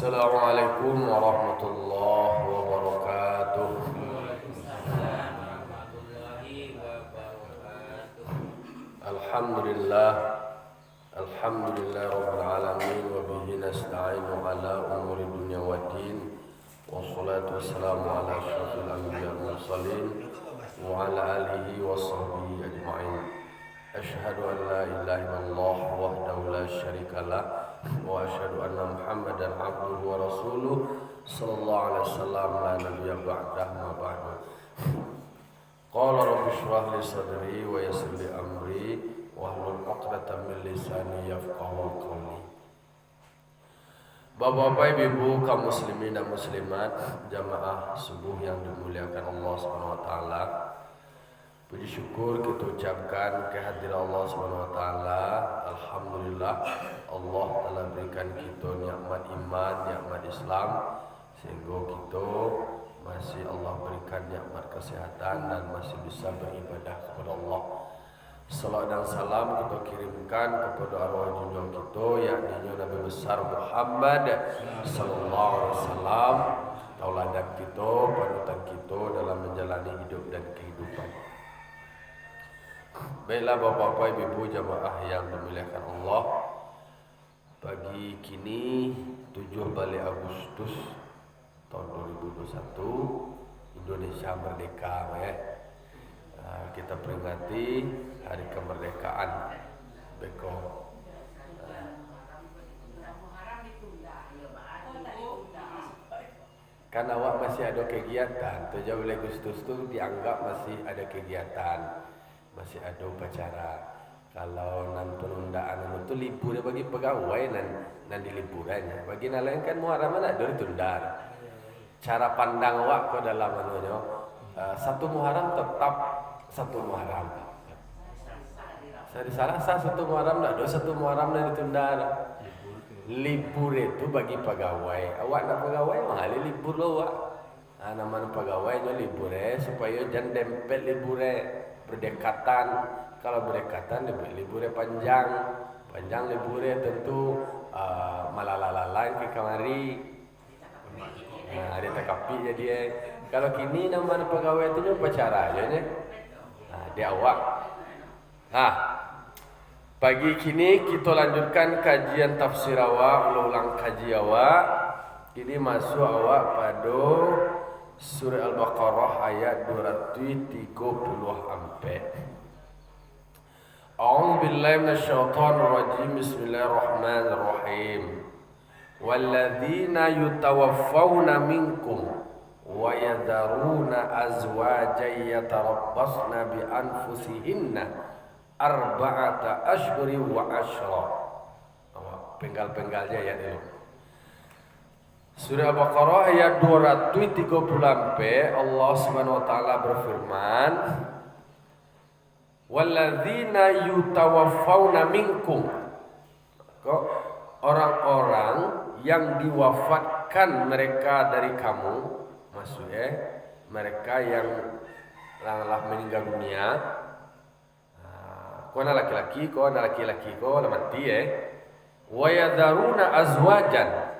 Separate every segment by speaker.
Speaker 1: Assalamualaikum warahmatullahi wabarakatuh. Alhamdulillah, alhamdulillah rabbil alamin wa bihi nasta'inu ala umuri dunya waddin. Wassalatu wassalamu ala asyrafil anbiya wal mursalin wa ala alihi wa sahbihi ajma'in. Asyhadu an la ilaha illallah wahdahu la syarikalah wa asyhadu anna Muhammadan abduhu wa rasuluh sallallahu alaihi wasallam la nabiyya ba'dahu ma ba'du. Qala rabbi shrah li sadri wa yassir li amri wahlul 'uqdatam min lisani yafqahu qawli. Bapak-bapak, ibu, kaum muslimin dan muslimat, jamaah subuh yang dimuliakan Allah Subhanahu wa taala. Puji syukur kita ucapkan kehadiran Allah Subhanahu wa taala. Alhamdulillah Allah telah berikan kita nikmat iman, nikmat Islam, sehingga kita masih Allah berikan nikmat kesehatan dan masih bisa beribadah kepada Allah. Salam dan salam kita kirimkan kepada arwah junjungan kita, yakni Nabi besar Muhammad sallallahu alaihi wasallam, tauladan kita, panutan kita dalam menjalani hidup dan kehidupan. Baiklah bapak-bapak, ibu, jamaah yang dimuliakan Allah, pagi kini 7 balik Agustus tahun 2021 Indonesia merdeka ya. Kita peringati hari kemerdekaan beko. Kan awak masih ada kegiatan 7 Agustus itu dianggap masih ada kegiatan, masih ada upacara. Kalau nan penundaan itu libur bagi pegawai nan di liburannya. Bagi nelayan kan Muharram ada ditunda. Cara pandang awak ke dalam anunya, satu Muharram tetap satu Muharram. Saya salah satu Muharram ada satu Muharram dan ditunda. Libur itu bagi pegawai. Awak nak pegawai mengalih libur lo awak. Nama pegawainya libur supaya jangan dempet libur berdekatan. Kalau berdekatan liburnya panjang liburnya tentu malalalalain ke kamari. Nah, dia tekapi jadi kalau kini nama pegawai itu upacara aja nih. Nah, dia awak. Nah, pagi kini kita lanjutkan kajian tafsir awak, ulang kaji awak. Ini masuk awak pada surah Al-Baqarah ayat 234. A'udzu billahi minasyaitonir rajim. Bismillahirrahmanirrahim. Walladzina yutawaffawna minkum wa yadharuna azwajan yatarabbasna bi anfusihinna arba'ata ashhurin wa ashra. Penggal-penggalnya ya dulu. Surah Al-Baqarah ayat 234, Allah Subhanahu wa taala berfirman, walladzina yutawaffawna minkum. Kok orang-orang yang diwafatkan mereka dari kamu, maksudnya mereka yang telah meninggal dunia. Kau anak laki-laki, kau mati wa yadharuna azwajan.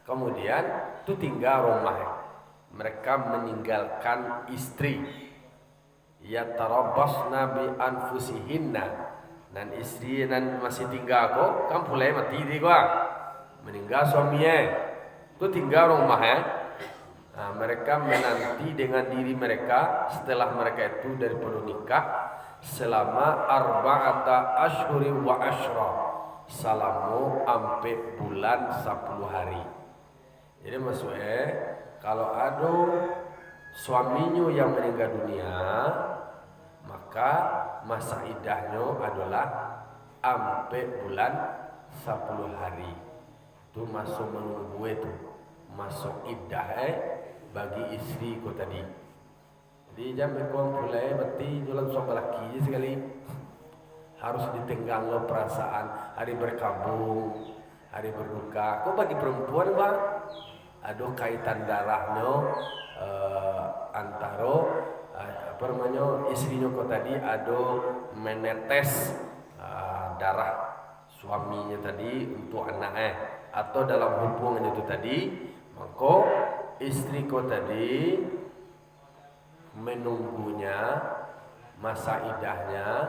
Speaker 1: Kemudian itu tinggal rumah. Mereka meninggalkan istri. Yatarabbasna bi anfusihinna. Dan istri nan masih tinggal kok, kan pulai mati dia gua. Meninggal suaminya. Itu tinggal rumah Nah, mereka menanti dengan diri mereka setelah mereka itu daripada nikah selama arba'ata ashhurin wa ashra, selama ampe bulan 10 hari. Jadi maksudnya kalau ada suaminya yang meninggal dunia, maka masa iddahnya adalah ampe bulan 10 hari. Itu masuk menunggu itu, masuk iddah bagi istri ko tadi. Jadi jam ekor mulai mati jualan suami laki sekali. Harus ditenggang lo perasaan, hari berkabung, hari berduka. Kok bagi perempuan bang, ada kaitan darahnya antara apa namanya istrinya kok tadi ada menetes darah suaminya tadi untuk anaknya atau dalam hubungan itu tadi, maka istri kau tadi menunggunya masa idahnya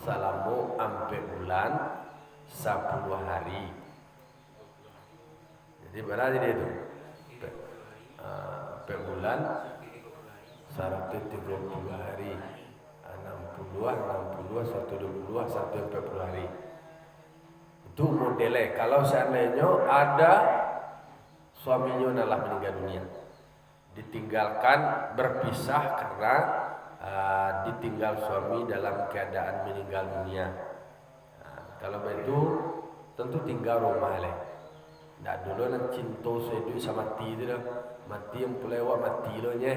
Speaker 1: selama 4 bulan 10 hari. Jadi berarti dia itu 4 bulan 130 hari, 60 120 140 hari. Itu modelnya. Kalau seandainya ada suaminya adalah meninggal dunia, ditinggalkan berpisah karena ditinggal suami dalam keadaan meninggal dunia. Kalau begitu tentu tinggal rumah leh. Ndak dulu nak cinta sedu sama mati itu dah. Mati yang pelewat mati lo nya.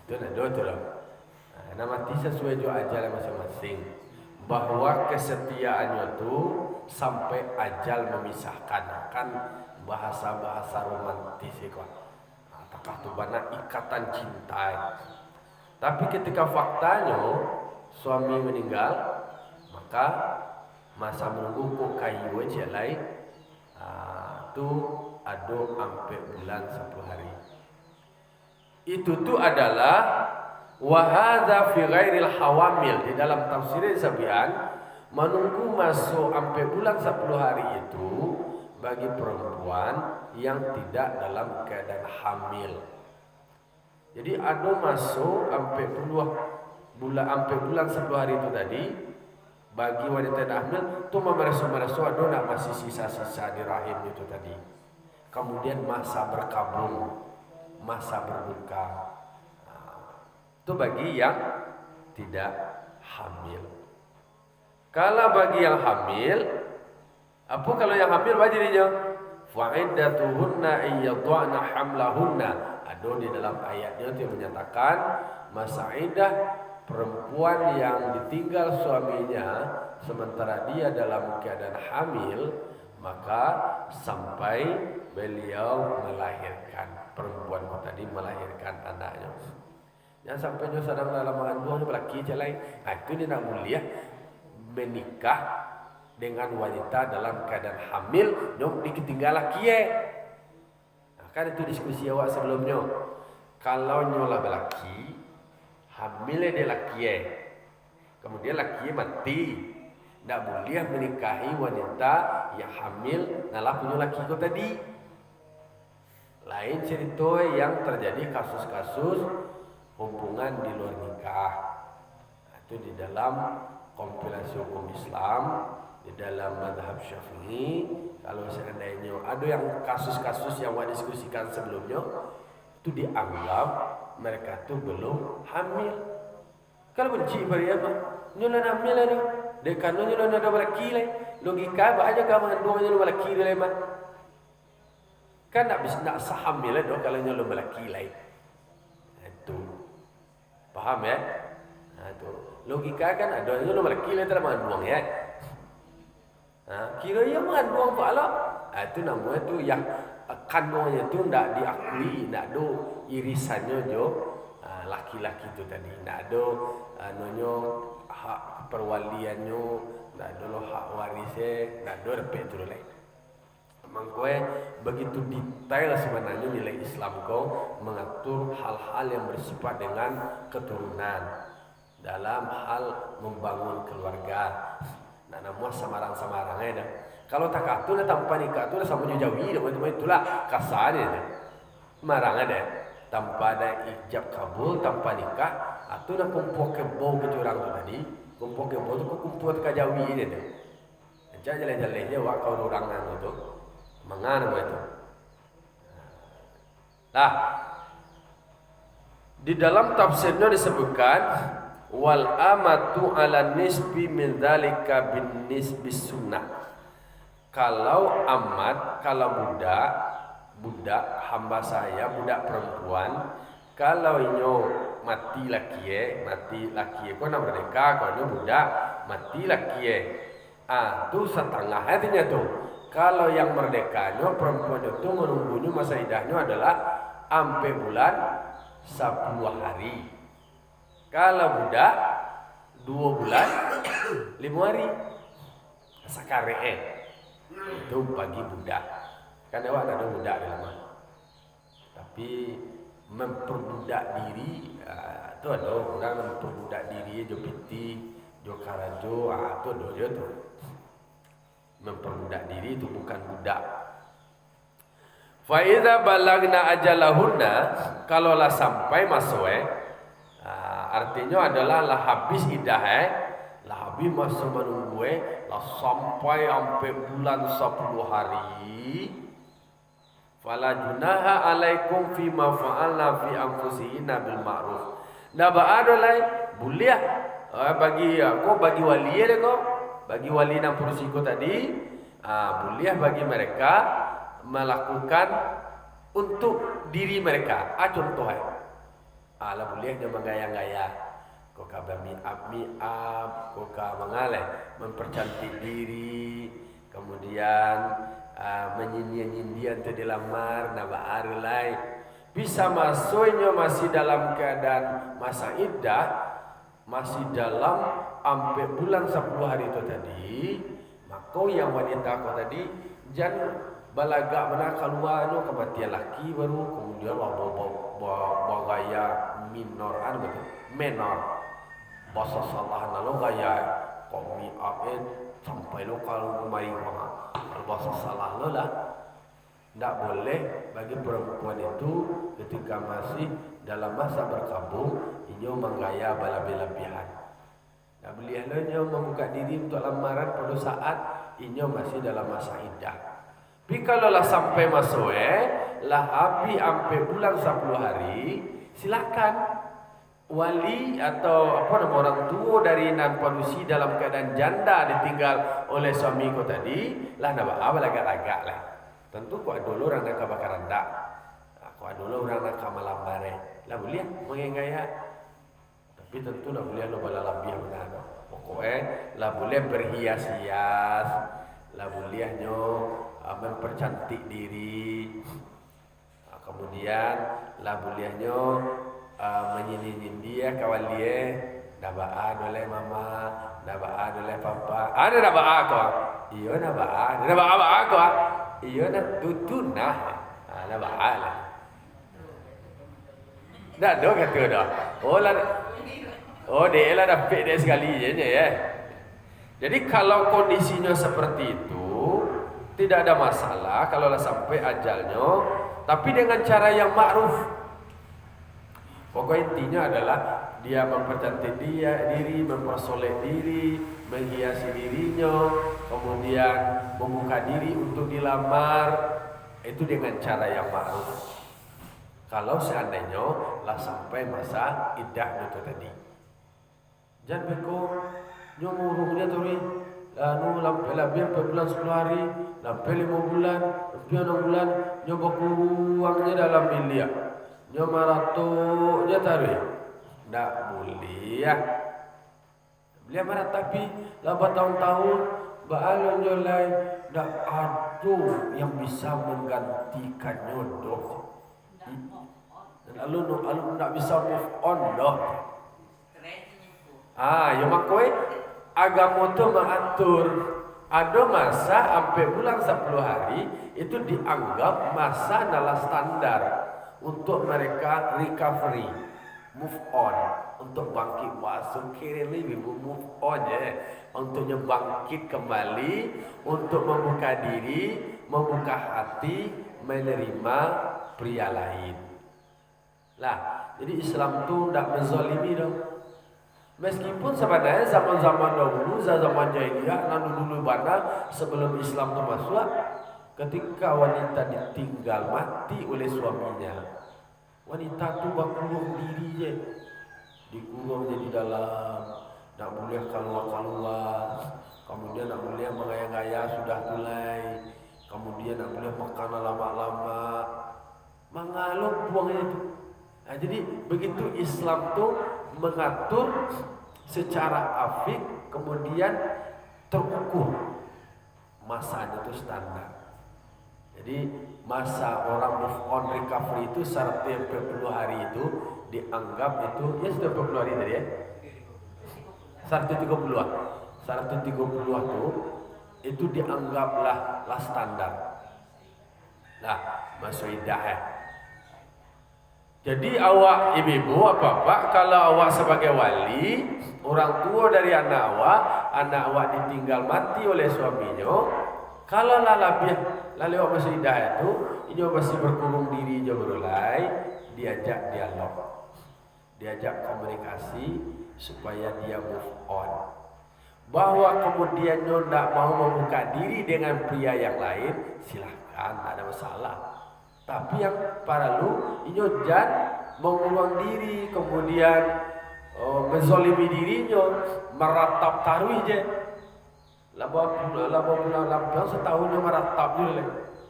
Speaker 1: Itu nak do tu dah. Nah mati sesuai jo ajal masing-masing. Bahwa kesetiaannya itu sampai ajal memisahkan, kan bahasa-bahasa romantis itu. Apakah tu bana ikatan cinta. Tapi ketika faktanya suami meninggal, maka masa menunggu kok kayu aja lain tu ada 4 bulan 10 hari. Itu tu adalah wahada fi ghairil hawamil. Di dalam tafsir Sabian, menunggu masuk 4 bulan 10 hari itu bagi perempuan yang tidak dalam keadaan hamil. Jadi ada masuk 4 bulan 10 hari itu tadi bagi wanita yang hamil tu memerasa ada nak masih sisa-sisa di rahim itu tadi. Kemudian masa berkabung, masa berbuka. Itu bagi yang tidak hamil. Kalau bagi yang hamil, apa kalau yang hamil wajibnya? Fa'iddatuhunna iyyadha'na hamlahunna. Ada di dalam ayatnya itu menyatakan masa iddah perempuan yang ditinggal suaminya sementara dia dalam keadaan hamil, maka sampai beliau melahirkan, perempuan tadi melahirkan anaknya. Jangan sampai dia sedang dalam mengandung lelaki je lain. Itu dia nak mulia menikah dengan wanita dalam keadaan hamil, nyom ditinggal laki. Kan itu diskusi awak sebelumnya. Kalau nyola belaki hamilnya dia laki, kemudian laki mati, tidak boleh menikahi wanita yang hamil nalah punya laki kau tadi. Lain cerita yang terjadi kasus-kasus hubungan di luar nikah. Itu di dalam kompilasi hukum Islam, di dalam mazhab Syafi'i. Kalau seandainya ada yang kasus-kasus yang kita diskusikan sebelumnya, itu dianggap mereka tu belum hamil. Kalau benci pada apa? Nyolan hamil ada. Dekan nyolan ada lelaki lah. Logika bahaya kau mengandung nyolan lelaki lah mah. Kan tak bisa nak sehamil lah kalau nyolan lelaki lah. Itu. Paham ya? Nah, itu. Logika kan ada nyolan lelaki lah tak mengandung ya. Kira ia mengandung apa lah? Itu namanya tu yang kandungnya tu tidak diakui, tidak ada irisannya jo laki-laki itu tadi, tidak ada nonyo hak perwaliannya, tidak ada hak warisnya, tidak ada repet itu lain. Mangkoe begitu detail sebenarnya nilai Islam kau mengatur hal-hal yang bersifat dengan keturunan dalam hal membangun keluarga. Nah, namun samarang-samarangnya dah. Kalau tak katu dah tanpa nikah tu dah sama jauhi dah macam itulah kasarnya dah. Marang ada tanpa ada ijab kabul tanpa nikah atau dah kumpul kebo ke orang tu tadi. Kumpul kebo tu kumpul ke jauhi dia dah. Jangan jalan-jalan je wak kau orang nang tu. Mangana itu. Nah, di dalam tafsirnya disebutkan wal amatu ala nisbi min dzalika bin nisbi sunnah. Kalau amat, kalau budak hamba saya, budak perempuan, kalau inyo mati laki kau nak merdeka, kau inyo budak mati laki. Tu setengah hatinya tu. Kalau yang merdekanya perempuan itu menunggunya masa idahnya adalah 4 bulan 10 hari. Kalau budak 2 bulan 5 hari. sakare itu bagi budak. Kan awak ada budak di rumah. Tapi memperbudak diri itu ada orang memperbudak diri jo piti, jo karajo, itu ada jo tuh. Memperbudak diri itu bukan budak. Fa idza balagna ajalahunna, kalaulah sampai masuk artinya adalah lah habis idah lah habis masa menunggu lah sampai bulan 10 hari. Fala junaha alaikum fima fa'alna fi anfusihinna bil ma'ruf. Nah ba'adolai boleh bagi wali ko, bagi wali nang purusiko tadi, boleh bagi mereka melakukan untuk diri mereka. Contoh lah boleh dia menggaya-gaya, kau kabami up, kau mengalih mempercantik diri, kemudian menyindia-nyindia untuk dilamar, naba'ar lain bisa masuknya masih dalam keadaan masa iddah, masih dalam sampai bulan 10 hari itu tadi, maka yang wanita kau tadi jangan balaga mana keluarnya kematian laki baru kemudian bawa gaya minor betul menor bahasa salah nalo gaya komi apet sampai lo kalau kemarin bahasa salah lo lah. Tidak boleh bagi perempuan itu ketika masih dalam masa berkabung inyo menggaya berlebih-lebihan. Tidak boleh lo inyo membuka diri untuk lamaran pada saat inyo masih dalam masa iddah. Tapi kalau lah sampai masuk lah habis sampai bulan 10 hari, silakan wali atau orang tua dari nan panusi dalam keadaan janda ditinggal oleh suami ko tadi lah nak apa lagak-lagak lah. Tentu kau dulu orang nak bakaran dak, kau dulu orang nak malam bare, lah boleh mengengaya. Tapi tentu lah boleh lo bala lebih benar. Pokoknya lah boleh berhias-hias, lah bolehnya mempercantik diri, kemudian lah bolehnya menyinyin dia kawan dia, nabaan oleh mama, nabaan oleh papa, ada nabaan kau, iya nabaan kau. Iya nak tutunah, nak bahala. Dah dong kata dah. Dia lah dapat dia sekali je ya. Jadi kalau kondisinya seperti itu tidak ada masalah kalau lah sampai ajalnya, tapi dengan cara yang ma'ruf. Pokok intinya adalah dia mempercantik diri, mempersoleh diri, menghiasi dirinya, kemudian membuka diri untuk dilamar, itu dengan cara yang ma'ruf. Kalau seandainya lah sampai masa iddah itu tadi, jangan beko nyomurungnya tuh lampai lebih bulan 10 hari, lampai 5 bulan, lampai 6 bulan, nyoba uangnya dalam miliar, nyoba ratunya taruh, tidak boleh ya. Beliau marah tapi 8 tahun baalon jolai dak ada yang bisa menggantikan nyodoh. Lalu nak bisa move on dah. Yang makoi agama tu mengatur ada masa sampai bulan 10 hari itu dianggap masa adalah standar untuk mereka recovery, move on. Untuk bangkit masuk kiri lebih move on untuk bangkit kembali, untuk membuka diri, membuka hati, menerima pria lain. Lah, jadi Islam tu tidak menzalimi dong. Meskipun sebenarnya zaman-zaman dahulu, zaman jahiliyah, dulu bana sebelum Islam tu masuk, ketika wanita ditinggal mati oleh suaminya, wanita tu berkurung diri je. Dikurung jadi dalam, tak boleh keluar, kemudian tak boleh mengaya-gaya sudah mulai, kemudian tak boleh makan lama-lama, mengalup buangnya itu. Jadi begitu Islam tu mengatur secara afik, kemudian terukur masanya itu standar. Jadi masa orang move on recovery itu 140 hari itu dianggap itu ya sudah 40 hari tadi ya. 130 itu itu dianggaplah standar. Nah, masuk iddah ya. Jadi awak ibu-ibu apa-apa, kalau awak sebagai wali, orang tua dari anak awak ditinggal mati oleh suaminya, kalau lalu awak masuk iddah itu, ini masih berkurung diri je berulai, diajak dialog, diajak komunikasi supaya dia move on. Bahwa kemudian tidak mau membuka diri dengan pria yang lain, silahkan, tak ada masalah. Tapi yang perlu ini jangan mengurang diri, kemudian menzolimi dirinya, meratap taruh je. Laba setahunnya meratap je,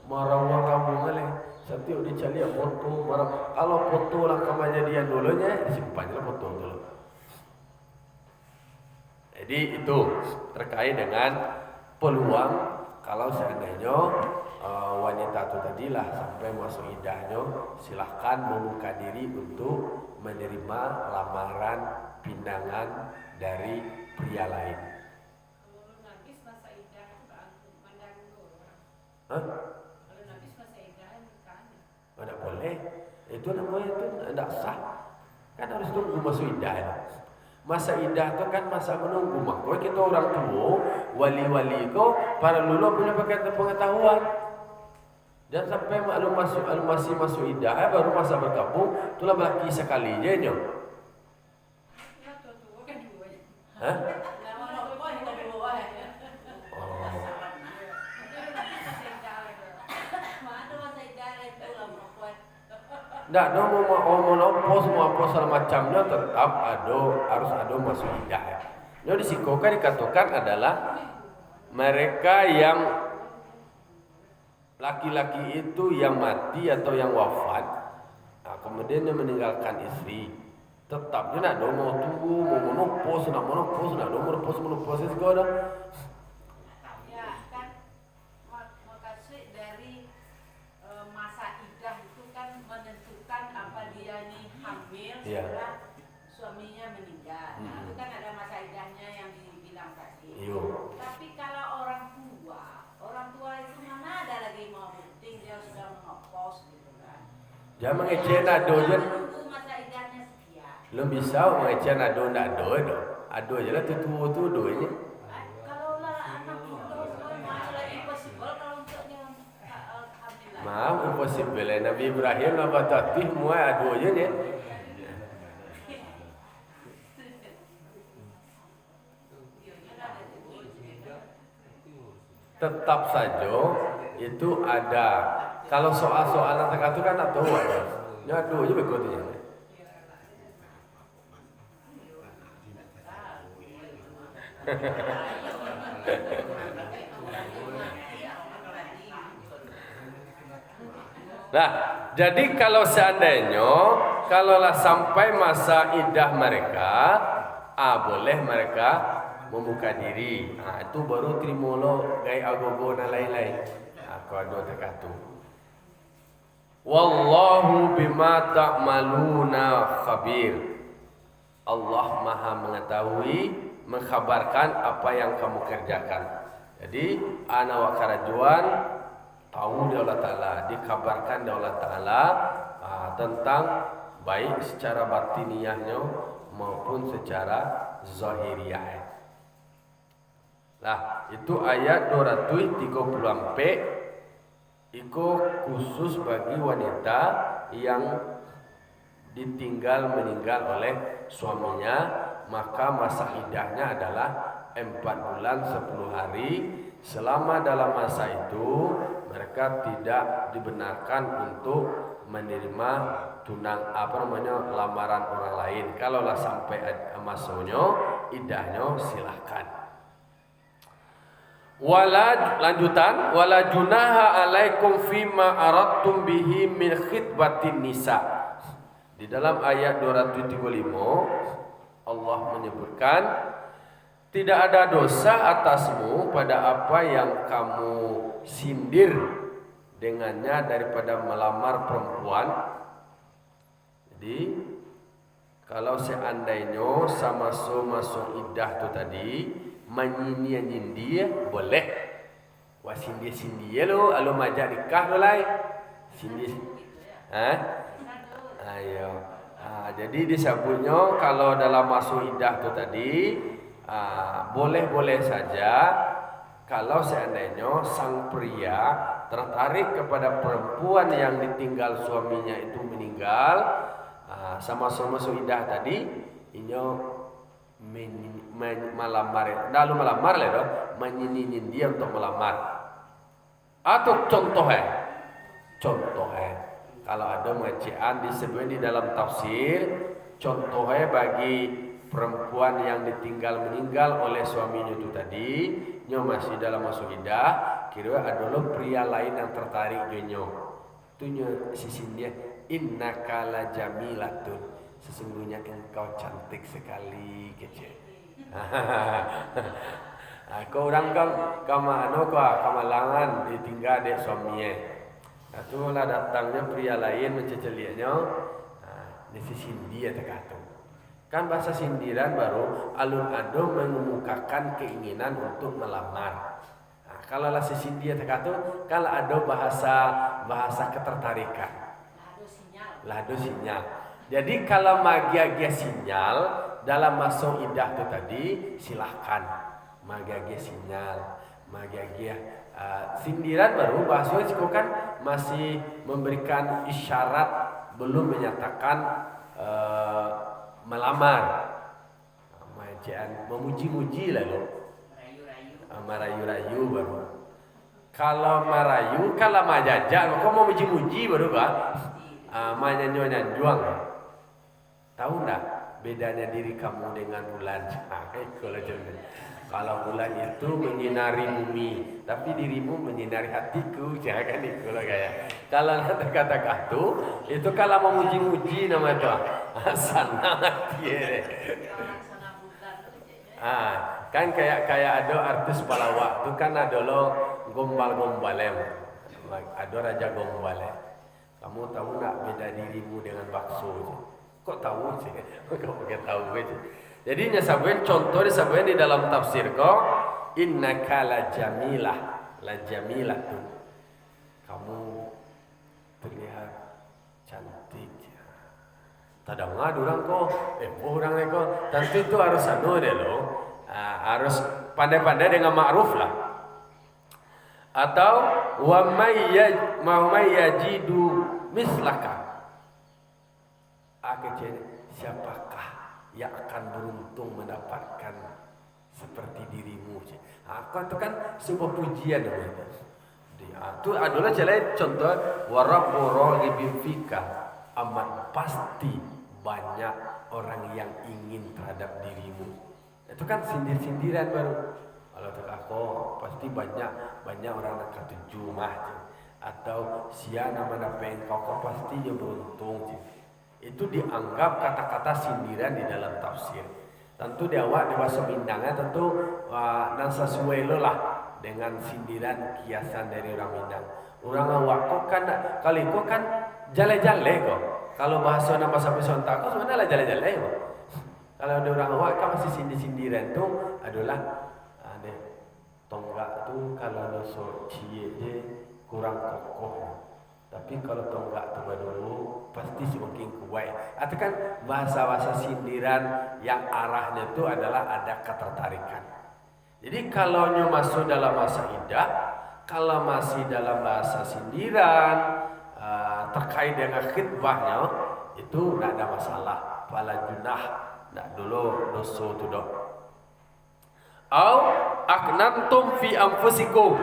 Speaker 1: marah kamu le. Setiap dicari foto, kalau foto lah kejadian dulunya, simpan je foto dulu. Jadi itu terkait dengan peluang kalau seandainya wanita itu tadilah sampai masuk iddahnya, silahkan membuka diri untuk menerima lamaran pinangan dari pria lain.
Speaker 2: Kalau nabis masa iddah pandang dulu.
Speaker 1: Hah?
Speaker 2: Kalau nabis masa iddah nikahnya.
Speaker 1: Tidak boleh. Itu namanya itu tidak sah. Kan harus tunggu masuk iddah. Masa iddah itu kan masa menunggu. Makanya kita orang tua, wali-wali itu para lulu punya pengetahuan. Dan sampai masih masuk iddah, baru masa berkabung, itulah laki sekali je nyo. Hah? Ndak ada mau apa segala macamnya tetap harus ada masuk iddah. Yang disikokan dikatakan adalah mereka yang laki-laki itu yang mati atau yang wafat, nah, kemudian dia meninggalkan istri, tetap dia nak mau tunggu, mau menopos, nak menopos segala.
Speaker 2: Ya kan, maksud dari masa iddah itu kan menentukan apa dia nih hamil setelah suaminya meninggal. Nah, itu kan ada masa iddahnya yang dibilang tadi. Tapi kalau orang tua itu mana ada lagi mau penting dia sudah menopos gitu kan.
Speaker 1: Jangan mengecek nado je.
Speaker 2: Tunggu masa iddahnya sekian.
Speaker 1: Lo bisa mengecek nado ado je lah tu doanya.
Speaker 2: Kalau lah anak muda masih lagi impossible kalau untuk yang hamil lagi.
Speaker 1: Maaf, impossible. Nabi Ibrahim Nabi Tatih semua ado je dia. Tetap saja itu ada. Kalau soal-soal anak itu kan tak tahu ada. Nyadu aja begitunya. Nah, jadi kalau seandainya kalaulah sampai masa iddah mereka, boleh mereka membuka diri. Nah, itu baru terima lo gaya agogo dan lain-lain. Aku ada terkatu. Wallahu bima ta'maluna khabir. Allah Maha mengetahui, mengkhabarkan apa yang kamu kerjakan. Jadi, ana wa karajuan tahu dari Allah Ta'ala, dikabarkan dari Allah Ta'ala tentang baik secara batiniahnya maupun secara zahiriah. Nah, itu ayat 234 itu khusus bagi wanita yang meninggal oleh suaminya, maka masa iddahnya adalah 4 bulan 10 hari. Selama dalam masa itu mereka tidak dibenarkan untuk menerima lamaran orang lain. Kalaulah sampai masuknya iddahnya silahkan. Lanjutan wala junaha alaikum fima aradtum bihi min khitbatin nisa. Di dalam ayat 235 Allah menyebutkan tidak ada dosa atasmu pada apa yang kamu sindir dengannya daripada melamar perempuan. Jadi kalau seandainya sama masuk iddah tu tadi menyindir boleh, Wah sindi lo, alo majak nikah lo lai. Sindi. Ayo. Jadi disebutnya kalau dalam masuk iddah itu tadi boleh-boleh saja kalau seandainya sang pria tertarik kepada perempuan yang ditinggal suaminya itu meninggal, sama-sama masuk iddah tadi, inyo melamar, lalu melamar lah dong, menyinyin dia untuk melamar. Atau contohnya, kalau ada bacaan disebut di dalam tafsir, contohnya bagi perempuan yang ditinggal meninggal oleh suaminya itu tadi, nyo masih dalam masuk iddah, kira adalah pria lain yang tertarik nyo. Itu nyo sisin dia, innaka la jamilatun, sesungguhnya engkau cantik sekali, kecil. Kau orang kamalangan ditinggal dek suaminya. Itulah datangnya pria lain menceceliaknya. Nisi sindi ya terkata. Kan bahasa sindiran baru alun ado mengemukakan keinginan untuk melamar. Kalau lah si sindi ya terkata, kalau ada bahasa ketertarikan. Lado sinyal. Jadi kalau magia sinyal dalam masuk iddah itu tadi silahkan. Magia sinyal, magia sindiran baru bahasa itu kan masih memberikan isyarat belum menyatakan melamar. Majaan memuji-muji lalu. Merayu-rayu baru. Kalau merayu, kalau majajak, kok mau muji-muji baru kan? Manyanyo-nyanjuang. Tahu enggak bedanya diri kamu dengan bulan? Kalau bulan itu menyinari bumi, tapi dirimu menyinari hatiku, jangan itu loh kayak. Kalau kata-kata itu kalau mau muji-muji nama itu, sana hati. Kan kayak ada artis palawak itu kan ada lo gombal-gombalem, ada raja gombalem. Kamu tahu nggak beda dirimu dengan bakso? Kok tahu sih? Kok pakai tahu aja? Jadi nyasabuin contoh disabuin di dalam tafsir kok innaka la jamilah tuh. Kamu terlihat cantik. Tadangad orang kok, orang kok. Tentu itu harus deh lo. Harus pandai-pandai dengan ma'ruf lah. Atau wa may yajidu mislaka. Siapakah yang akan beruntung mendapatkan seperti dirimu? Itu kan sebuah pujian namanya. Itu adalah contoh warabbu raghibin fika, amat pasti banyak orang yang ingin terhadap dirimu. Itu kan sindir-sindiran baru. Kalau aku pasti banyak orang nak ketujuh mah. Atau sia nama engkau pasti dia beruntung. Itu dianggap kata-kata sindiran di dalam tafsir. Tentu di awak di bahasa Mindangnya tentu nan sesuai lo lah dengan sindiran kiasan dari orang Mindang. Orang awak kok kan kali kok kan jale-jale kok. Kalau bahasa nama sampai sontak kok sebenarnya jale-jale kok. Kalau ada orang awak kan masih sindiran tu adalah ada tonggak tu kalau lo so cie kurang kokoh. Tapi kalau tonggak tu dulu pasti semakin kuat. Atau kan bahasa-bahasa sindiran yang arahnya itu adalah ada ketertarikan. Jadi kalau nyo masuk dalam masa iddah, kalau masih dalam bahasa sindiran terkait dengan khitbahnya itu tidak ada masalah. Fala junah, tidak dulu dosa tu dok. Au aknantum fi anfusikum,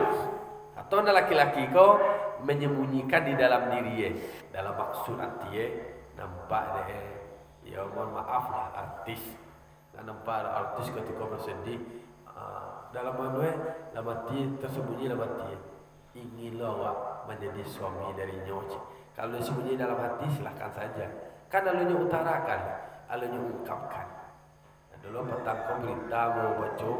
Speaker 1: atau laki-laki kau menyembunyikan di dalam diri dalam maksud hati nampak ya mohon maaf lah artis nampak artis ketika bersedih dalam hati tersembunyi dalam hati inginlah awak menjadi suami dari nyoci. Kalau disembunyi dalam hati silahkan saja, kan alunya utarakan, alunya ungkapkan. Dulu petang kau berita mau baca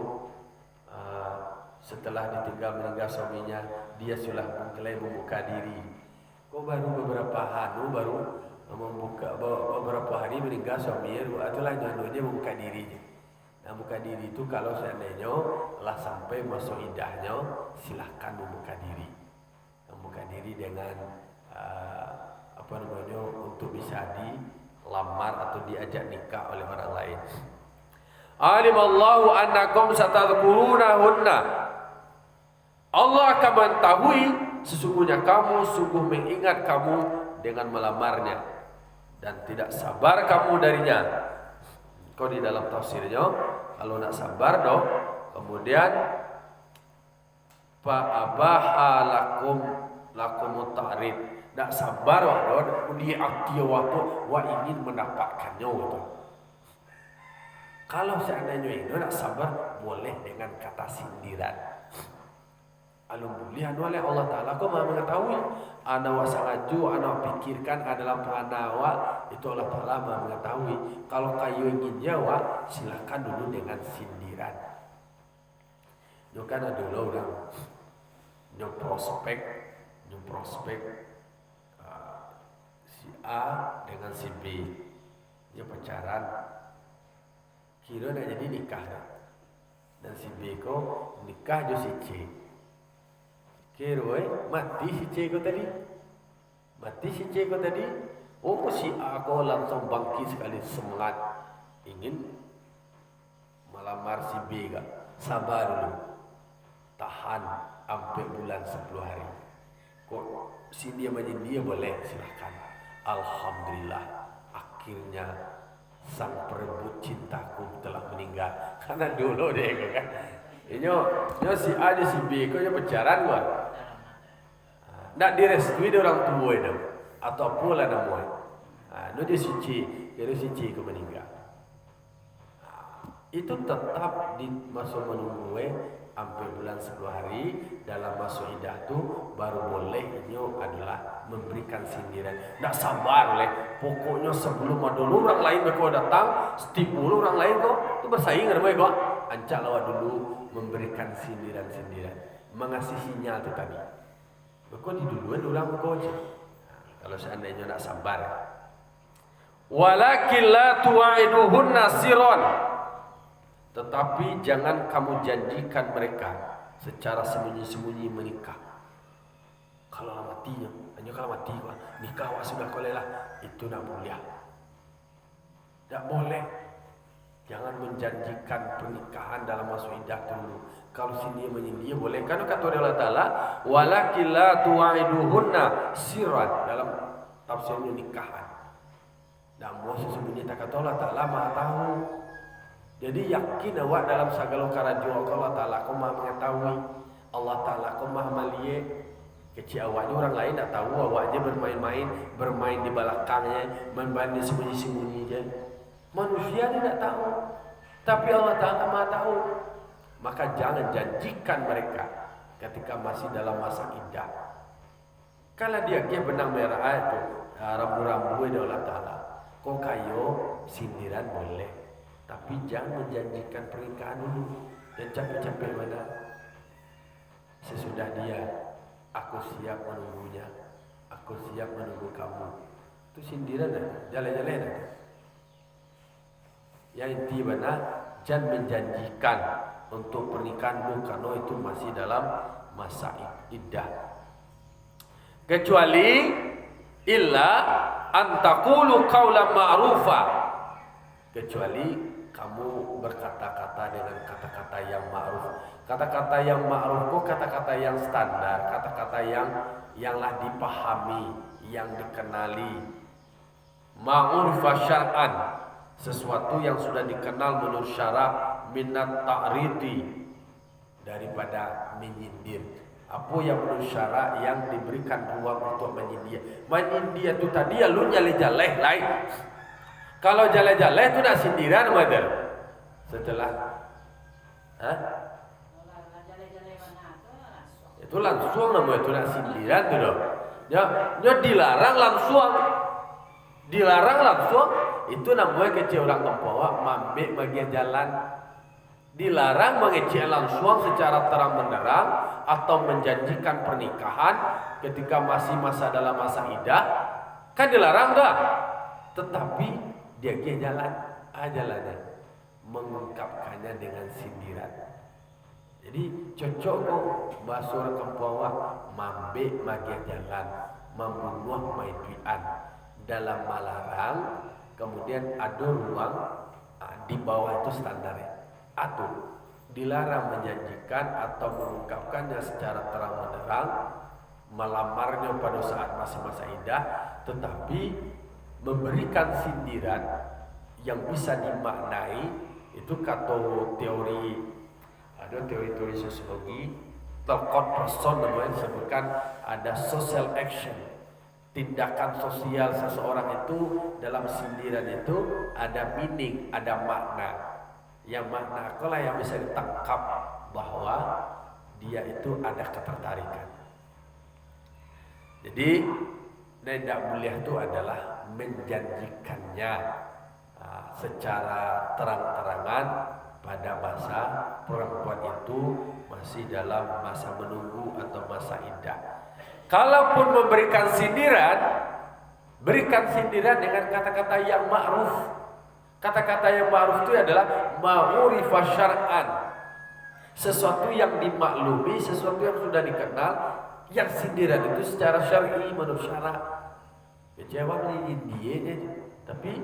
Speaker 1: setelah ditinggal meninggal suaminya, dia sudah mulai membuka diri. Kok baru beberapa hari beberapa hari meninggal suaminya, itulah dia membuka diri. Nah, buka diri itu kalau seandainya lah sampai masuk iddahnya, silahkan membuka diri. Membuka diri dengan untuk bisa dilamar atau diajak nikah oleh orang lain. Alimallahu annakum satadhkurunahunna. Allah akan mengetahui sesungguhnya kamu sungguh mengingat kamu dengan melamarnya dan tidak sabar kamu darinya. Kau di dalam tafsirnya kalau nak sabar doh, kemudian fa'abaha lakum ta'rid. Nak sabar doh, di akti waktu wa ingin mendapatkannya gitu. Kalau seandainya itu nak sabar boleh dengan kata sindiran. Alhamdulillah oleh Allah Ta'ala kau maha mengetahui ana wa sangaju ana pikirkan adalah panawa itu Allah Ta'ala maha mengetahui. Kalau kayu ingin jawab silakan dulu dengan sindiran. Yo kan ada dulu orang yo prospek si A dengan si B dia pacaran kira nak jadi nikah dan si B ko nikah jo si C. Kira mati si C ko tadi. Oh si A ko langsung bangkit sekali semangat ingin melamar si B kan. Sabar dulu. Tahan sampai bulan 10 hari. Kok si dia menjadi dia boleh silakan. Alhamdulillah akhirnya sang perebut cintaku telah meninggal. Karena dulu deh kan. Inyo si A di si B ko nya pacaran gua. Nak direstui dia orang tua itu atau pula namanya. Nu dia suci, kira suci ke meninggal. Itu tetap di masa menunggu sampai bulan 10 hari dalam masa iddah tu baru boleh ini adalah memberikan sindiran. Nak sabar leh. Pokoknya sebelum ada orang lain kau datang, stipul orang lain kau tu bersaing dengan mereka. Ancak lawan dulu memberikan sindiran-sindiran, mengasih sinyal tu tadi. Kau di duluan orang kau je. Kalau seandainya nak sabar. Walakin la tu'iduhunna sirran. Tetapi jangan kamu janjikan mereka secara sembunyi-sembunyi menikah. Kalau matinya, hanya kalau mati gua nikah wak sudah kolelah itu nak boleh. Tak boleh. Jangan menjanjikan pernikahan dalam masa iddah dulu. Kalau sini menyindir boleh. Karena kata Allah Ta'ala, walakin la tu'iduhunna sirran dalam tafsirnya nikahan. Dan mau sesungguhnya tak kata Allah Ta'ala maha tahu. Jadi yakin awak dalam segala karajuan Allah Ta'ala kau maha mengetahui. Allah Ta'ala kau maha melihat. Kecil awaknya orang lain tak tahu. Awaknya bermain di belakangnya, bermain di sembunyi-sembunyi je. Manusia tidak tahu, tapi Allah Ta'ala maha tahu. Maka jangan janjikan mereka ketika masih dalam masa iddah. Kalau dia benang merah itu rambu-rambu dari Allah Ta'ala. Kau kayo sindiran boleh, tapi jangan menjanjikan pernikahan dulu. Dan capek-capek mana? Sesudah dia, aku siap menunggunya, aku siap menunggu kamu. Itu sindiran jalan-jalan. Yang inti benar, jangan menjanjikan untuk pernikahanmu karena itu masih dalam masa iddah. Kecuali illa antaqulu qaulan ma'rufa. Kecuali kamu berkata-kata dengan kata-kata yang ma'ruf. Kata-kata yang ma'ruf itu kata-kata yang standar, kata-kata yanglah dipahami, yang dikenali. Ma'rufa syar'an, sesuatu yang sudah dikenal menurut syarak, minat ta'riti, daripada menyindir. Apa yang menurut syarak yang diberikan ruang untuk menyindir. Menyindir itu tadi ya lu jaleh-jaleh lain. Kalau jaleh-jaleh itu nak sindiran madar. Setelah itu langsung namanya itu nak sindiran tu doh. Ya dilarang langsung. Dilarang langsung itu namanya kecil orang membawa mambek bagian jalan. Dilarang mengecek langsung secara terang-benderang atau menjanjikan pernikahan ketika masih dalam masa iddah. Kan dilarang dah. Tetapi dia jalan, jalannya mengungkapkannya dengan sindiran. Jadi cocok kok basur kembawa mambe magi jalan membunuh maiduan dalam malarang, kemudian ada ruang di bawah itu standarnya. Atau dilarang menjanjikan atau mengungkapkannya secara terang-menerang, melamarnya pada saat masih masa indah, tetapi memberikan sindiran yang bisa dimaknai. Itu kata teori, ada teori-teori sosiologi, third person namanya, disebutkan ada social action, tindakan sosial seseorang itu dalam sindiran itu ada meaning, ada makna. Yang makna itulah yang bisa ditangkap bahwa dia itu ada ketertarikan. Jadi tidak mulia itu adalah menjanjikannya secara terang-terangan pada masa perempuan itu masih dalam masa menunggu atau masa indah. Kalaupun memberikan sindiran, berikan sindiran dengan kata-kata yang ma'ruf. Kata-kata yang ma'ruf itu adalah ma'urifa syar'an, sesuatu yang dimaklumi, sesuatu yang sudah dikenal. Yang sindiran itu secara syar'i, menurut syarak. Kecewa ini India, tapi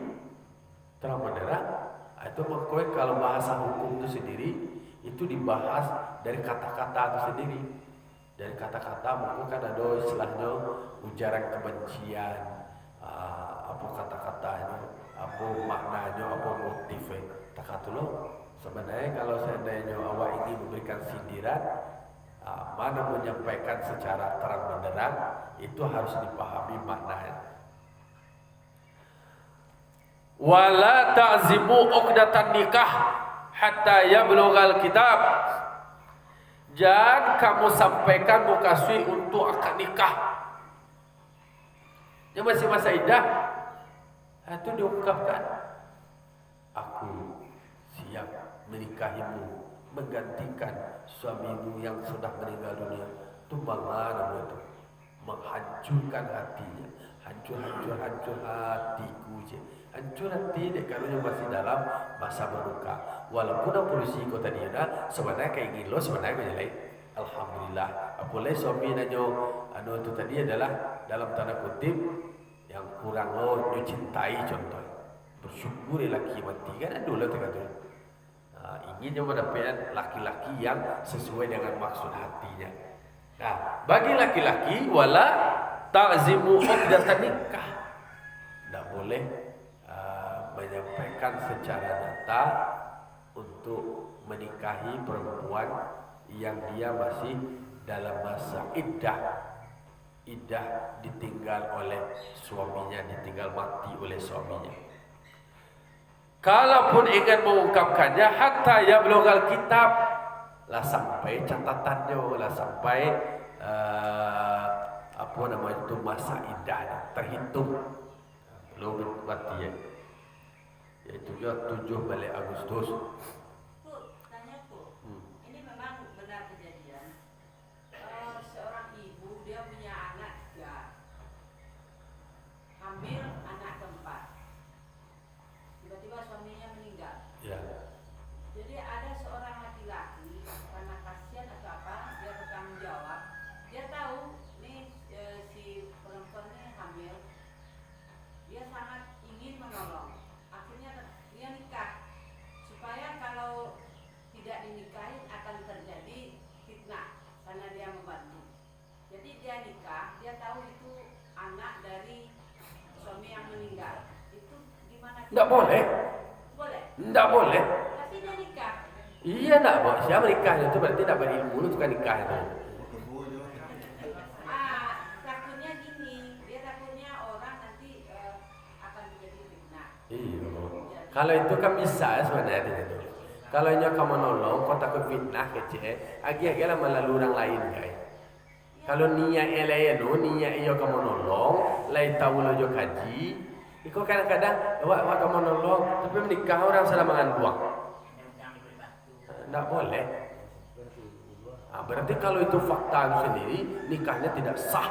Speaker 1: terang menerang itu mengkoi kalau bahasa hukum itu sendiri itu dibahas dari kata-kata itu sendiri. Dari kata-kata mungkin kan ada istilahnya ujaran kebencian, apa kata-katanya, apa maknanya, apa motifnya. Tak kata lo sebenarnya kalau seandainya awak ingin memberikan sindiran, mana menyampaikan secara terang-menerang, itu harus dipahami maknanya. Wala ta'zimu uqdatan nikah hatta yablughal kitab. Jangan kamu sampaikan mukaswi untuk akad nikah. Dia masih masa indah, itu diungkapkan. Aku siap menikahimu, menggantikan suamimu yang sudah meninggal dunia. Itu bagaimana itu? Menghancurkan hatinya, hancur hatiku je. Hancur hati dek kalau masih dalam masa berduka. Walaupun polisi kota dia sebenarnya kayak gini lo sebenarnya menilai alhamdulillah. Apalagi suami nanyo anu itu tadi adalah dalam tanda kutip yang kurang lo cintai contoh. Bersyukur laki mati kan dulu tu kata. Ingin coba dapat laki-laki yang sesuai dengan maksud hatinya. Nah, bagi laki-laki wala ta'zimu uqdatan nikah. Tidak boleh menyampaikan secara nyata untuk menikahi perempuan yang dia masih dalam masa iddah ditinggal oleh suaminya, ditinggal mati oleh suaminya. Kalaupun ingin mengungkapkannya hatta yablughal kitab, lah sampai catatannya, lah sampai apa namanya itu masa iddahnya terhitung belum mati ya. Yaitu 7 balik Agustus.
Speaker 2: Tanya ini memang benar kejadian. Seorang ibu dia punya anak 3, hamil anak keempat. Tiba-tiba suaminya meninggal.
Speaker 1: Ya.
Speaker 2: Jadi ada seorang laki-laki karena kasihan atau apa dia bertanggung jawab. Dia tahu nih si perempuan ini hamil. Dia sangat ingin menolong. Dia nikah supaya kalau tidak dinikahin akan terjadi fitnah karena dia membantu. Jadi dia nikah, dia tahu itu anak dari suami yang meninggal. Itu gimana?
Speaker 1: Tidak boleh.
Speaker 2: Boleh?
Speaker 1: Tidak boleh.
Speaker 2: Tapi dia nikah.
Speaker 1: Iya nak boleh. Siapa nikah itu berarti tidak berilmu itu kan nikah itu.
Speaker 2: Takutnya gini, dia takutnya orang nanti akan menjadi fitnah.
Speaker 1: Iya. Kalau itu kan bisa sebenarnya itu. Kalau nya kamu nolong, kau takut fitnah kecil, agi-agi lah melalui orang lain guys. Kalau niat elai itu, niat iyo kamu nolong, lain tahu lo jo kaji. Iko kadang-kadang, wak kamu nolong, tapi menikah orang selamangan buang. Tidak boleh. Berarti kalau itu fakta itu sendiri, nikahnya tidak sah.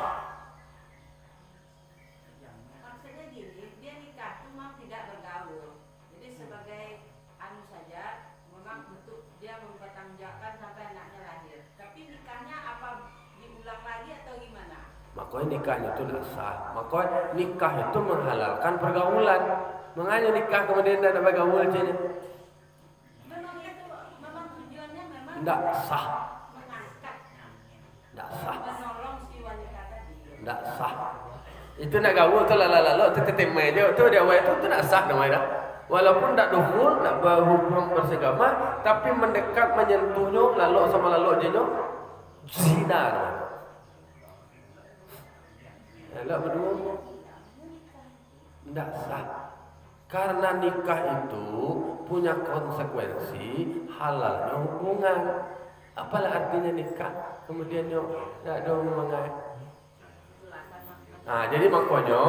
Speaker 2: Maksudnya gini, dia nikah cuma tidak bergaul. Jadi sebagai anu saja
Speaker 1: makanya nikahnya itu tidak sah. Makanya nikah itu menghalalkan pergaulan. Makanya nikah kemudian tidak ada bergaul saja.
Speaker 2: Memang tujuannya memang
Speaker 1: Tidak sah.
Speaker 2: mengangkat,
Speaker 1: Tidak sah.
Speaker 2: menolong si wanita tadi.
Speaker 1: Tidak sah. Itu nak gaul tu lalu tu tetemai dia tu dia itu tidak sah namanya. Walaupun tidak duhul, tidak berhubung bersegama, tapi mendekat menyentuhnya lalu sama lalu je zina namanya. Lalu berdua tidak sah. Karena nikah itu punya konsekuensi halalnya hubungan. Apalah artinya nikah? Kemudian tidak ada hubungan. Nah, jadi makanya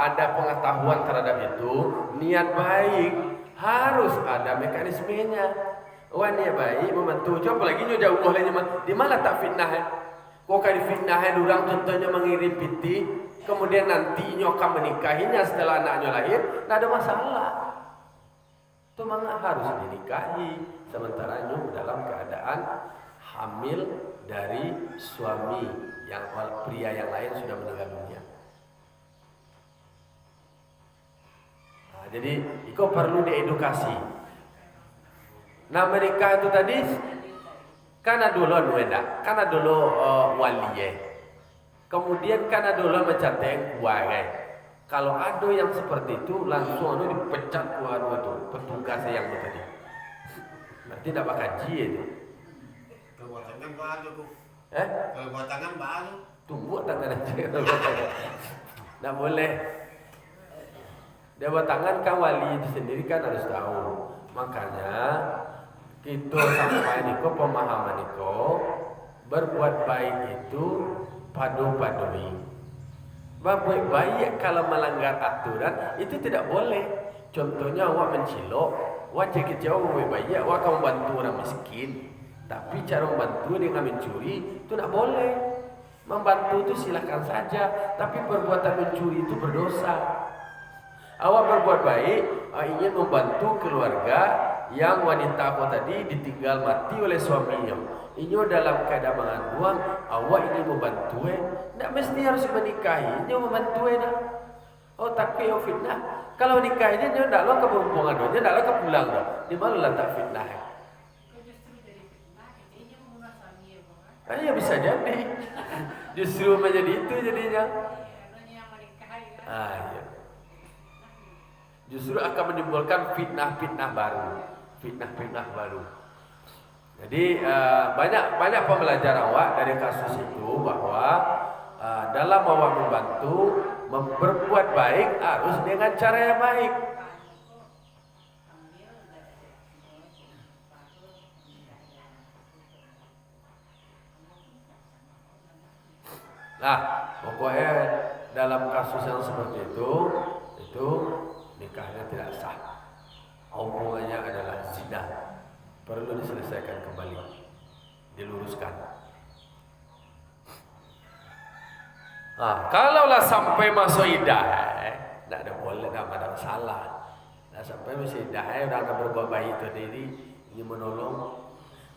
Speaker 1: ada pengetahuan terhadap itu, niat baik harus ada mekanismenya. Wah, niat baik membantu. Coba apalagi jauh olehnya di mana tak fitnah ya? Kok kali fitnah ya orang contohnya mengirim piti, kemudian nanti akan menikahinya setelah anaknya lahir, tidak ada masalah. Itu memang harus dinikahi sementara dalam keadaan hamil dari suami yang pria yang lain sudah meninggal dunia. Nah, jadi itu perlu diedukasi. Nah, mereka itu tadi karena dulu nuenda, karena dulu wali kemudian karena dulu mencatat kuai. Kalau ada yang seperti itu langsung dipecat kuai itu petugas yang tadi. Berarti tidak bakal kaji itu.
Speaker 3: Perbuatannya baru tuh. Perbuatannya baru.
Speaker 1: Tunggu tangan aja. Tidak boleh. Dia buat tangan kan wali itu sendiri kan harus tahu. Makanya kita sampai niko pemahaman niko berbuat baik itu padu-padui. Berbuat baik kalau melanggar aturan itu tidak boleh. Contohnya awak mencilok, awak cek jauh berbuat baik, awak akan membantu orang miskin. Tapi cara membantu dengan mencuri itu tidak boleh. Membantu itu silakan saja, tapi perbuatan mencuri itu berdosa. Awak berbuat baik, ingin membantu keluarga yang wanita awak tadi ditinggal mati oleh suaminya. Ini dalam keadaan mengandung, awak ingin membantu, tidak mesti harus menikahi, ini membantu dah. Oh tapi fitnah. Kalau nikahinya dia tidak lo kehubungan, dia tidak lo kepulang dah. Di mana lah tak fitnah? Ya bisa jadi. Justru menjadi itu jadinya. Iya. Justru akan menimbulkan fitnah-fitnah baru. Fitnah-fitnah baru. Jadi banyak pembelajaran awak dari kasus itu bahwa dalam awak membantu, berbuat baik harus dengan cara yang baik. Nah, pokoknya dalam kasus yang seperti itu nikahnya tidak sah. Hubungannya adalah zina. Perlu diselesaikan kembali, diluruskan. Nah, kalaulah sampai masuk iddah, tidak ada boleh, tidak ada masalah. Nah, sampai masuk iddah, udah akan berbuat baik itu diri, ingin menolong.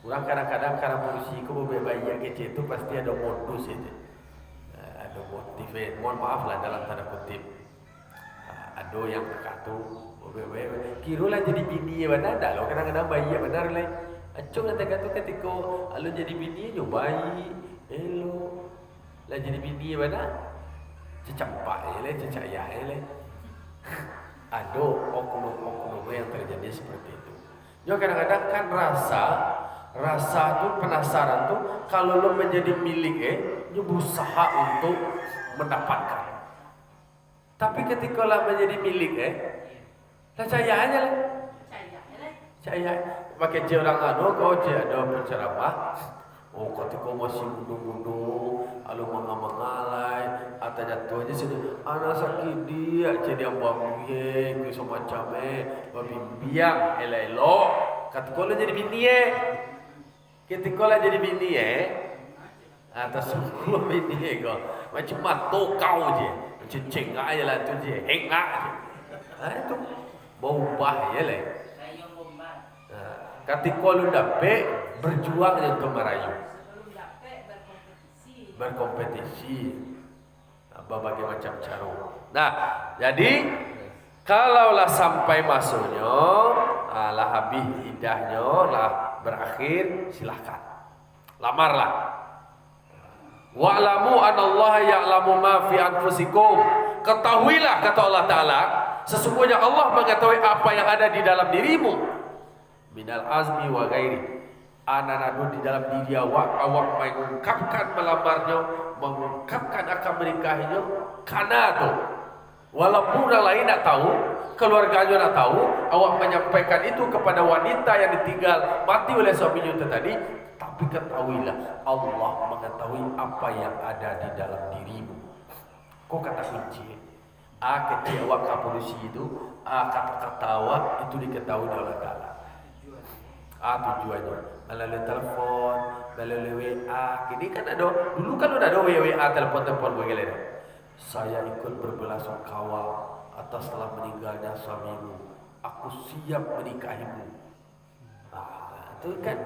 Speaker 1: Orang kadang-kadang karena polisi itu berbuat baik yang kecil itu pasti ada modus itu. Ada motif, mohon maaf lah dalam tanda kutip. Ada yang berkata, kirulah jadi bini ya benar dah. Lo kadang-kadang bayi ya benar lah. Acung kata-kata ketika lo jadi bini ya bayi, lo lah jadi bini ya benar. Cecampak ya lah, cecaya ya lah. Ada oknum-oknum yang terjadi seperti itu. Yo kadang-kadang kan rasa tuh penasaran tuh kalau lo menjadi milik dia berusaha untuk mendapatkan. Tapi ketika lah menjadi milik percaya aja lah. Percaya. Pakai je orang kau je ada penceramah. Oh ketika masih muda-muda, lalu mengalai, atau jatuhnya sini, anak sakit dia jadi abang ye, ke semacam babimbiang, elok. Ketika lo jadi bini ketika lah jadi bini atas semua bini kau macam matu kau je, macam cengak aja lah tu je, hengak je. Itu bau bahaya lah. Ketika lu dapet berjuang untuk merayu, berkompetisi. berbagai macam cara. Nah, jadi kalaulah sampai masuknya, lah habis idahnya, lah berakhir, silahkan lamarlah. Wa'lamu anallaha ya'lamu ma fi anfusikum. Ketahuilah, kata Allah Ta'ala, sesungguhnya Allah mengetahui apa yang ada di dalam dirimu. Minal azmi wa ghairi. Ananadu di dalam diri awak mengungkapkan melamarnya, mengungkapkan akan menikahinya, karena tu walaupun orang lain tak tahu, keluarganya tak tahu, awak menyampaikan itu kepada wanita yang ditinggal mati oleh suaminya itu tadi. Tapi ketahuilah, Allah mengetahui apa yang ada di dalam dirimu. Kau kata kunci, ketika awak kapurusi itu, kata-kata awak itu diketahui oleh Allah Ta'ala. Tujuannya melalui telepon, melalui WA. Kini kan ada, dulu kan udah ada WA, telepon begitu. Saya ikut berbelasungkawa atas telah meninggalnya suamimu. Aku siap menikahimu. Itu kan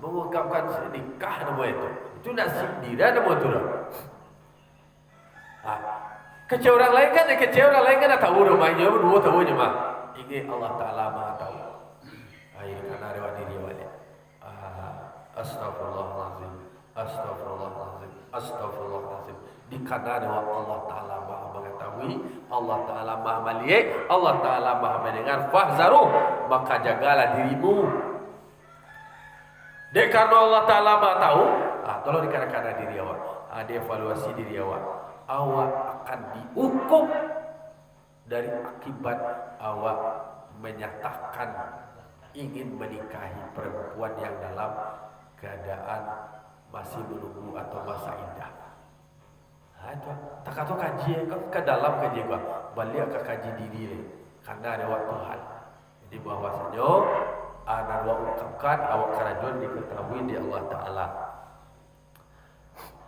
Speaker 1: mengungkapkan nikah nama itu. Itu nak sindiran nama itu lah. Kecil orang lain kan tak tahu rumahnya, berdua tahu je mah. Ini Allah Ta'ala Maha tahu. Ini karena lewat diri awak. Astaghfirullahaladzim, astaghfirullahaladzim, astaghfirullahaladzim. Dikana Allah Ta'ala Maha mengetahui, Allah Ta'ala Maha melihat, Allah Ta'ala Maha mendengar. Fahzaruh, maka jagalah dirimu. Dek karena Allah Ta'ala Maha tahu, tolong dikana-kana diri awak, dievaluasi diri awak. Awak akan dihukum dari akibat awak menyatakan ingin menikahi perempuan yang dalam keadaan masih menunggu atau masa indah. Itu tak kata kaji ke dalam kaji gua, balik ke kaji diri karena ada waktu Tuhan. Jadi bahwasanya anak wa ungkapkan awak kerajaan diketahui di Allah Ta'ala.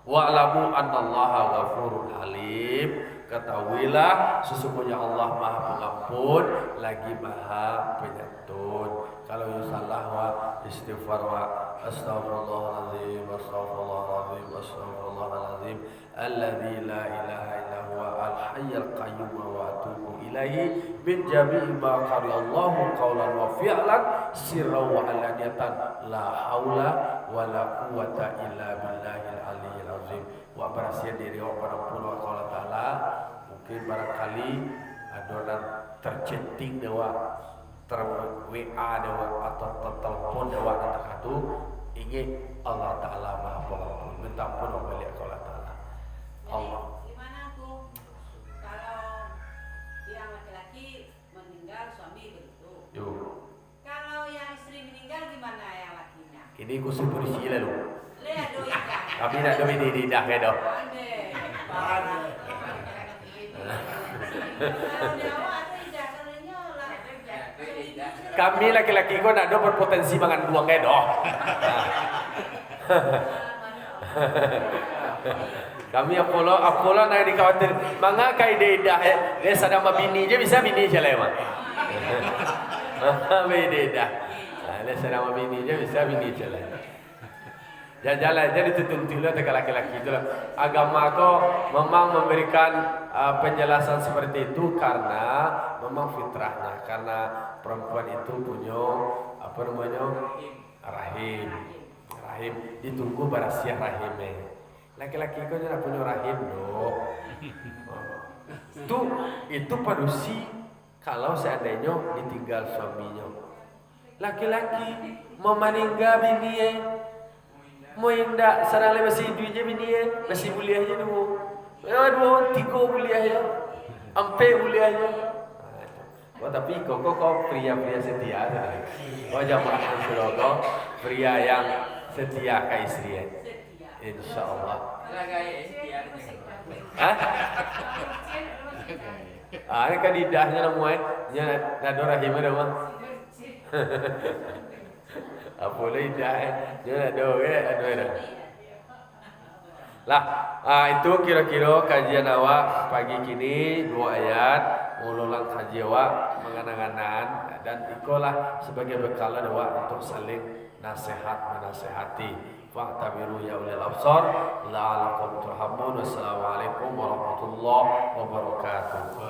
Speaker 1: Wa'lamu annallaha ghafurun halim. Ketahuilah sesungguhnya Allah Maha Pengampun lagi Maha Penyantun. Kalau you salah wa istighfar wa astaghfirullahaladzim, astaghfirullahaladzim, astaghfirullahaladzim, alladzi la ilaha illa huwa al-hayyul qayyum wa atubu ilaihi min jami'i ma qariyallahu qawlan wa fi'lan sirran wa alaniyatan la haula wa la quwwata illa billahil aliyyil azim. Wa berasihan diri wa pengampun wa qala ta'ala. Mungkin barangkali ada orang terchatting dewa, ter-WA dewa atau tertelepon dewa kata itu ingin Allah Ta'ala Maha Pengampun, minta ampun balik ke Allah Ta'ala. Allah.
Speaker 2: Gimana aku kalau yang laki-laki meninggal suami begitu? Kalau yang istri meninggal gimana yang lakinya?
Speaker 1: Ini khusus polisi lalu.
Speaker 2: Lihat do idah.
Speaker 1: Kami nak do ini dah ke dah. Kami laki-laki kau nak do berpotensi mangan buang ke dah. Kami Apollo nak dikhawatir manga kai dah dia sadar bini je bisa bini je lah mak. Beda dah. Dia sadar bini je bisa bini je lah. Jalan jadi tertentu lah laki-laki itulah. Agama kau memang memberikan penjelasan seperti itu karena memang fitrahnya, karena perempuan itu punya apa namanya rahim ditunggu berasiah rahimnya. Laki-laki kau jangan punya rahim doh. Itu padusi kalau seandainya ditinggal suaminya. Laki-laki mau meninggal bini mau indah sarang masih hidupnya bini masih kuliahnya dulu. Dua, tiga kuliahnya, empat kuliahnya. Tapi kau pria setia. Kau jamaah surga pria yang setia ke istri. InsyaAllah. Ini kan lidahnya namanya, nado rahimnya nama. Apa lidah? Dia nado ada. Lah, itu kira-kira kajian awak pagi kini 2 ayat mengulang kaji awak mengenang-enang dan ikolah sebagai bekal awak untuk saling nasihat menasehati. fa'tabiru ya ulil absar la'alakum turhamun. Wassalamualaikum warahmatullahi wabarakatuh.